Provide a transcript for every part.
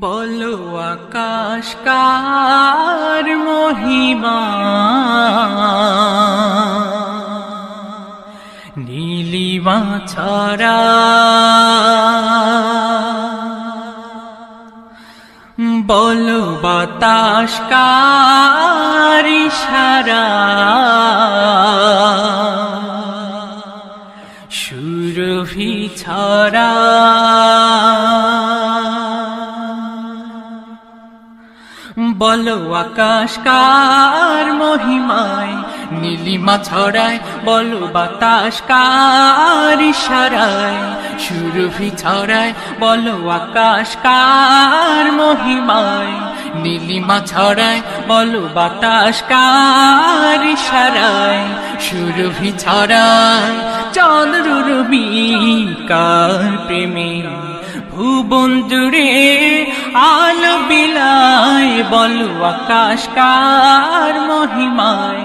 বলো আকাশ কার মহিমা, নীলিমা ছড়া বলো বাতাস কার ইশারা, সুরভি ছড়া বলো আকাশ কার মহিমায়, নীলিমা ছড়ায় বলো বাতাস কার ইশারায়, সুরভি ছড়ায় বলো আকাশ কার মহিমায়, নীলিমা ছড়ায় বলো বাতাস কার ইশারায়, সুরভি ছড়ায় চন্দ্র রবি কার প্রেমে, ভুবন জুড়ে আলো বিলায় বলো আকাশ কার মহিমায়,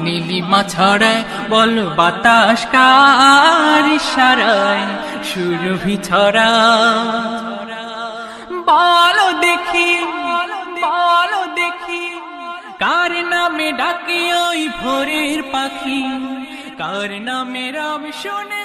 নীলিমা ছড়ায় বলো বাতাস কার ইশারায়, সুরভি ছড়ায় বলো দেখি, বলো দেখি কার নামে ডাকে ওই ভোরের পাখি, কার নামে রব শুনে